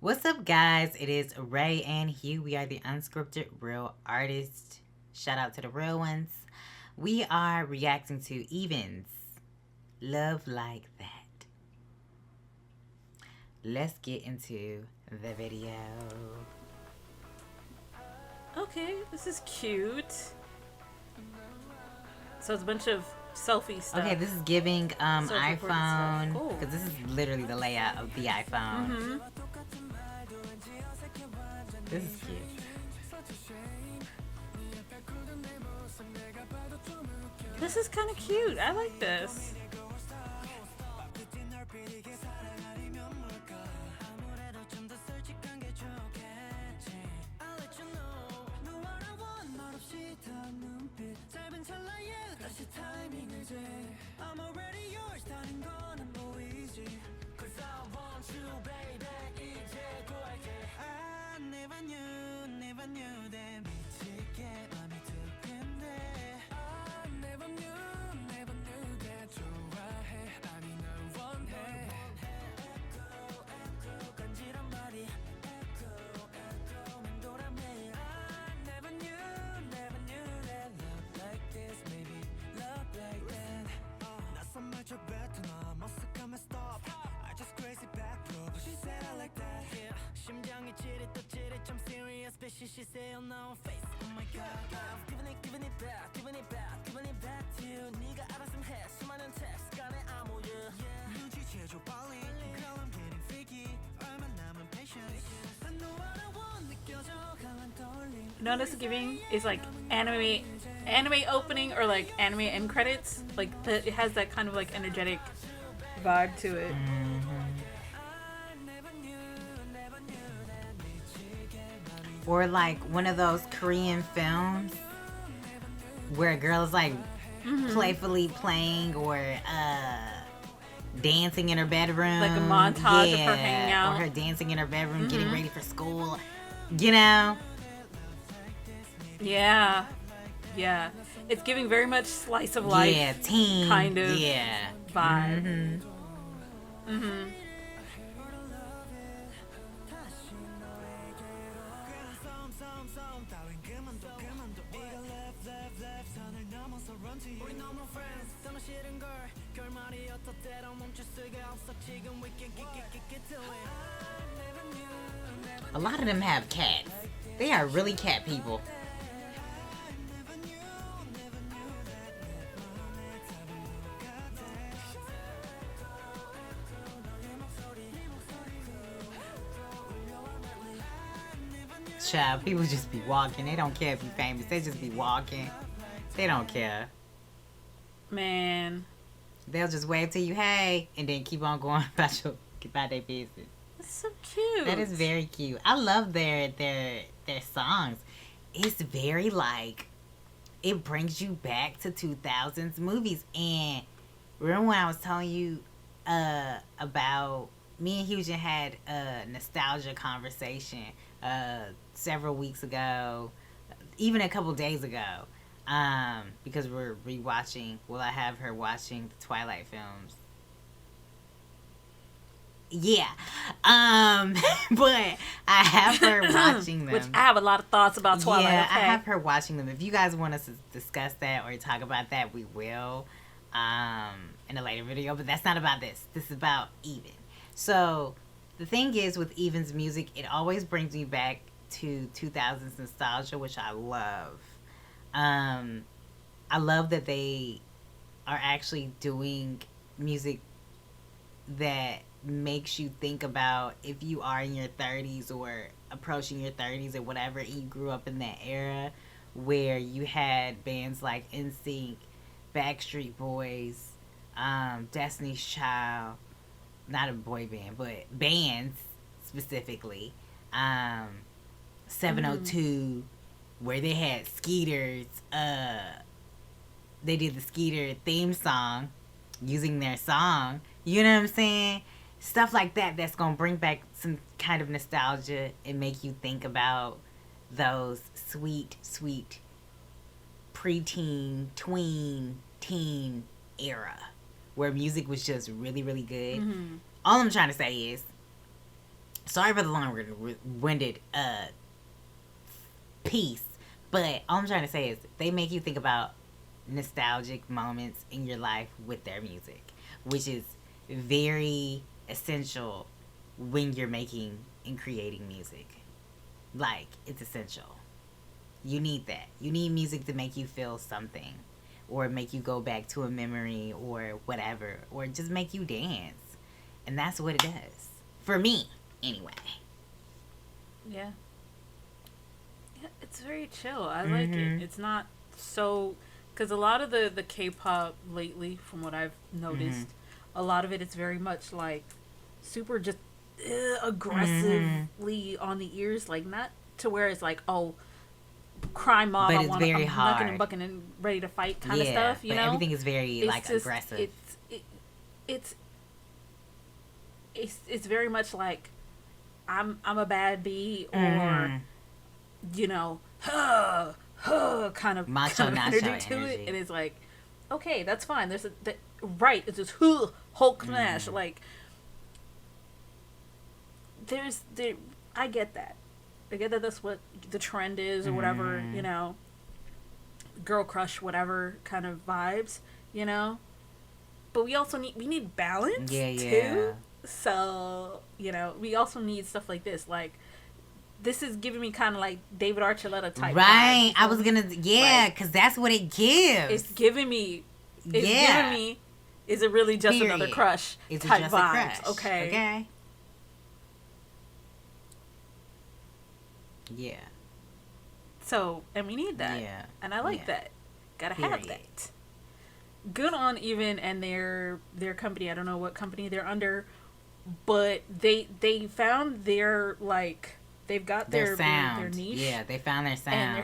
What's up, guys? It is Raye and Huy. We are the Unscripted Real Artists. Shout out to the real ones. We are reacting to EVNNE's Love Like That. Let's get into the video. Okay, this is cute. So it's a bunch of selfie stuff. Okay, this is giving Self-recorded iPhone, stuff. Cool. because this is literally the layout of the iPhone. This is cute. This is kind of cute. I like this. She say on our face, oh my god, giving it back to you. 네가 알았으면 해, 수많은 텍스트 간에 아무유. 눈치채줘 빨리, girl I'm getting freaky. 얼마 남은 patience. 난 너와는 원 느껴져 강한 떨림. Notice giving is like anime opening or like anime end credits. Like it has that kind of like energetic vibe to it. Or like one of those Korean films where a girl is like playfully playing or dancing in her bedroom. Like a montage of her hanging out. Or her dancing in her bedroom, getting ready for school. You know? Yeah. It's giving very much slice of life. Yeah, teen. Kind of vibe. A lot of them have cats. They are really cat people. Child, people just be walking. They don't care if you're famous. They just be walking. They don't care. Man. They'll just wave to you, hey, and then keep on going about their business. That's so cute. That is very cute. I love their songs. It's very like, it brings you back to 2000s movies. And remember when I was telling you about, me and Hyujin had a nostalgia conversation several weeks ago, even a couple days ago, because we're rewatching. Well, I have her watching the Twilight films. Yeah, but I have her watching them. Which I have a lot of thoughts about Twilight. Yeah, okay? I have her watching them. If you guys want us to discuss that or talk about that, we will in a later video. But that's not about this. This is about EVNNE. So the thing is with EVNNE's music, it always brings me back to 2000s nostalgia, which I love. I love that they are actually doing music that makes you think about if you are in your 30s or approaching your 30s or whatever, and you grew up in that era where you had bands like NSYNC, Backstreet Boys, Destiny's Child, not a boy band, but bands specifically, 702, where they had Skeeters. They did the Skeeter theme song using their song. You know what I'm saying? Stuff like that that's going to bring back some kind of nostalgia and make you think about those sweet, sweet preteen, tween, teen era where music was just really, really good. All I'm trying to say is sorry for the long-winded piece, but all I'm trying to say is they make you think about nostalgic moments in your life with their music, which is very essential when you're making and creating music. Like, it's essential. You need that. You need music to make you feel something, or make you go back to a memory, or whatever, or just make you dance. And that's what it does. For me, anyway. Yeah. Yeah, it's very chill. I like it. It's not so... Because a lot of the K-pop lately, from what I've noticed, a lot of it is very much like super just aggressively on the ears. Like, not to where it's like, oh, crime mob, but it's very hard. Bucking and bucking and ready to fight kind of stuff, you know? Everything is very, like, just, aggressive. It's very much like, I'm a bad bee, or, you know, kind of energy to it, and it's like, okay, that's fine. There's right. It's just Hulk smash. Like, I get that. I get that that's what the trend is, or whatever, you know, girl crush, whatever kind of vibes, you know. But we also need balance too. So, you know, we also need stuff like this. Like, this is giving me kind of like David Archuleta type. Right. I was gonna, because that's what it gives. It's giving me. Is it really just another crush? It's type just vibes. A crush. Okay. Yeah. So, and we need that. Yeah. And I like that. Gotta have that. Good on EVNNE and their company. I don't know what company they're under, but they found their, like, they've got their sound, their niche. Yeah, they found their sound. And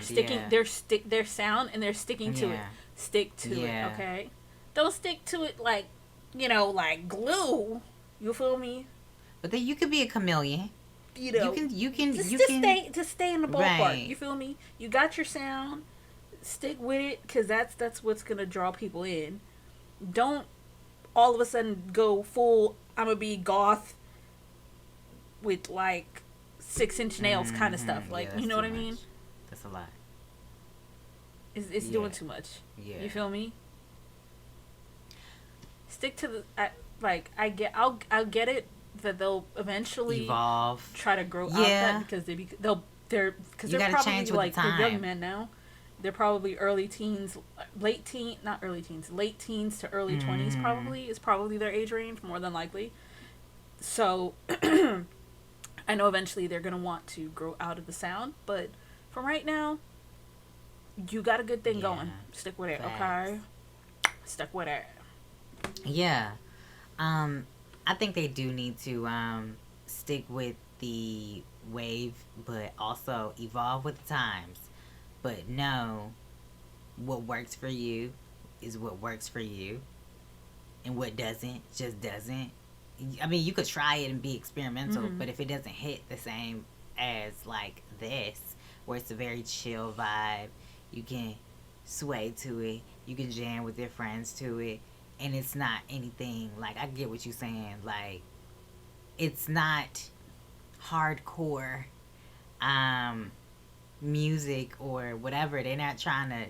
they're sticking their sound, and they're sticking to it. Stick to it, okay? Don't stick to it like, you know, like glue. You feel me? But then you could be a chameleon. You know, you can stay in the ballpark. Right. You feel me? You got your sound. Stick with it, because that's what's gonna draw people in. Don't all of a sudden go full, I'm gonna be goth with like 6-inch nails kind of stuff. Like, you know what I mean? That's a lot. It's doing too much. Yeah. You feel me? Stick to the I'll get it that they'll eventually evolve, try to grow out that, because they're probably like they're young men now. They're probably late teens to early 20s probably is probably their age range, more than likely. So I know eventually they're gonna want to grow out of the sound, but for right now, you got a good thing going. Stick with it, okay? Stick with it. Yeah. I think they do need to stick with the wave, but also evolve with the times. But know what works for you is what works for you, and what doesn't just doesn't. I mean, you could try it and be experimental, but if it doesn't hit the same as like this, where it's a very chill vibe, you can sway to it, you can jam with your friends to it, and it's not anything like, I get what you're saying, like, it's not hardcore music or whatever. They're not trying to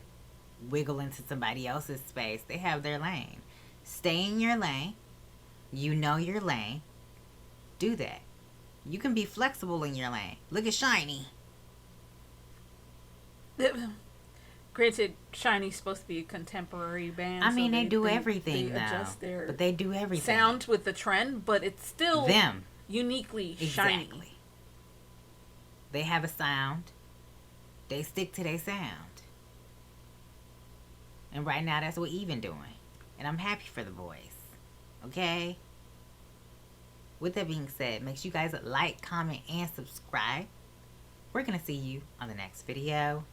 wiggle into somebody else's space. They have their lane. Stay in your lane. You know your lane. Do that. You can be flexible in your lane. Look at Shiny. Granted, Shiny's supposed to be a contemporary band. I mean, so they do everything they adjust their but they do everything. Sound with the trend, but it's still them. Uniquely Shiny. Shiny. They have a sound. They stick to their sound. And right now, that's what EVNNE doing. And I'm happy for the boys. Okay? With that being said, make sure you guys like, comment, and subscribe. We're going to see you on the next video.